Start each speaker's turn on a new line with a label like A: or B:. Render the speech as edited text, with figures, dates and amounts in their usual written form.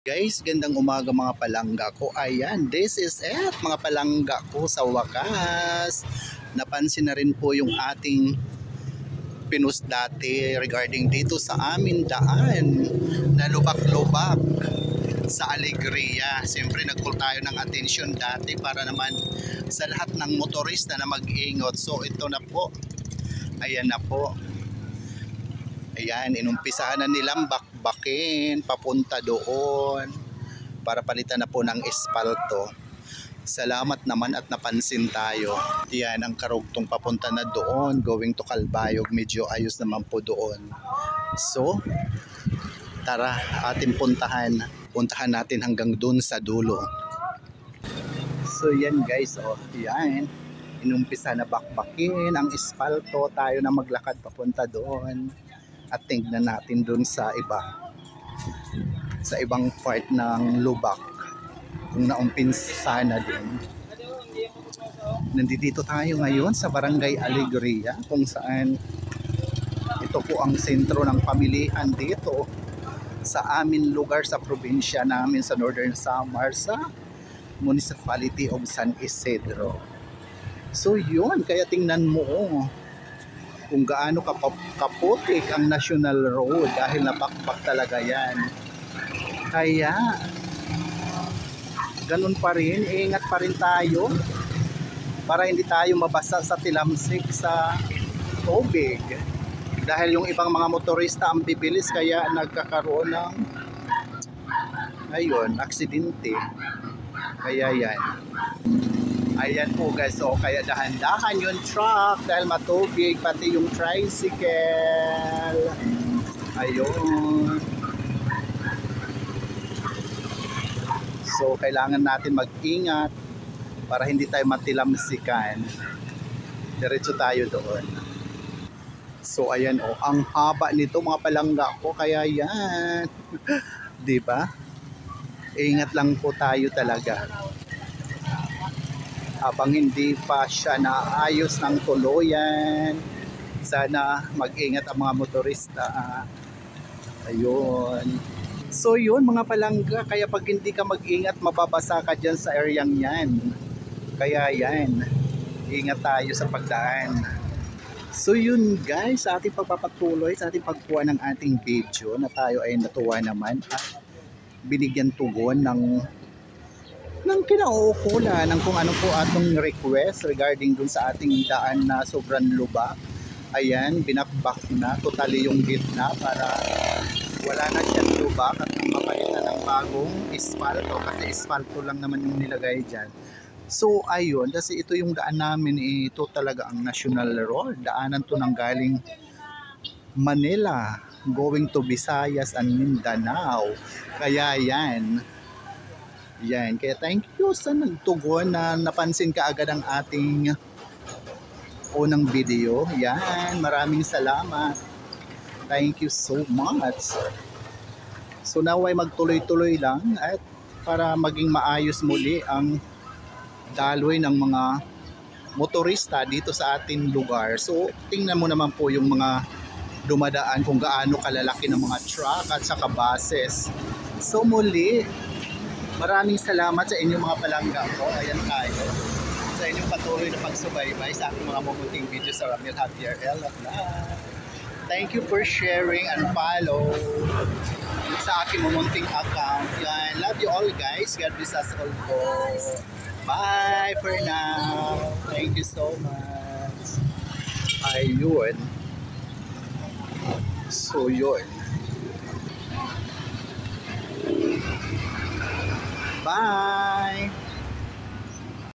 A: Guys, gandang umaga mga palangga ko. Ayan, this is it mga palangga ko sa wakas. Napansin na rin po yung ating pinost dati regarding dito sa amin daan na lubak-lubak sa Alegria. Siyempre nag-call tayo ng attention dati para naman sa lahat ng motorista na mag-ingot. So ito na po. Ayan na po. Ayan, inumpisahan na nilang bakbakin papunta doon para palitan na po ng espalto. Salamat naman at napansin tayo. Yan ang karugtong papunta na doon, going to Calbayog. Medyo ayos naman po doon. So, tara ating puntahan. Puntahan natin hanggang doon sa dulo. So yan guys, oh, yan. Inumpisa na bakbakin ang espalto. Tayo na maglakad papunta doon. At tingnan natin dun sa ibang part ng lubak kung naumpisa na din. Nandito tayo ngayon sa Barangay Alegria kung saan ito po ang sentro ng pamilihan dito sa amin lugar sa probinsya namin sa Northern Samar sa Municipality of San Isidro. So yun, kaya tingnan mo kung gaano kaputik ang National Road dahil napakpak talaga yan. Kaya ganun pa rin, ingat pa rin tayo para hindi tayo mabasa sa tilamsik sa tubig. Dahil yung ibang mga motorista ang bibilis kaya nagkakaroon ng aksidente. Kaya yan. Ayan po guys, so kaya dahan-dahan yung truck dahil matubig, pati yung tricycle. Ayun. So kailangan natin mag-ingat para hindi tayo matilamsikan. Diretso tayo doon. So ayan ang haba nito mga palangga ko, kaya yan. 'Di ba? Ingat lang po tayo talaga. Habang hindi pa siya naayos ng tuluyan, sana mag-ingat ang mga motorista. Ayun. So yun mga palangga, kaya pag hindi ka mag-ingat, mababasa ka dyan sa areang yan. Kaya yan, ingat tayo sa pagdaan. So yun guys, sa ating pagpapatuloy, sa ating pagkuha ng ating video na tayo ay natuwa naman at binigyan tugon ng kinauukulan ng kung ano po atong request regarding dun sa ating daan na sobrang lubak. Ayan, binakbak na totally yung gitna para wala na siyang lubak at mapalitan ng bagong espalto kasi espalto lang naman yung nilagay dyan. So ayun, kasi ito yung daan namin, ito talaga ang National Road. Daanan to ng galing Manila going to Visayas and Mindanao. Kaya yan. Yan, kaya thank you sa nagtugon na napansin ka agad ang ating unang video. Yan, maraming salamat. Thank you so much. So now ay magtuloy-tuloy lang at para maging maayos muli ang daloy ng mga motorista dito sa ating lugar. So tingnan mo naman po yung mga dumadaan kung gaano kalalaki ng mga truck at saka buses. So muli, maraming salamat sa inyong mga palangga ko. Ayan tayo. Sa inyong patuloy na pagsubaybay sa aking mga mabuting video sa Ramil Javier L. Thank you for sharing and follow sa aking mamunting account. Yan. Love you all guys. God bless us all po. Bye for now. Thank you so much. Ayun. So yun. Bye!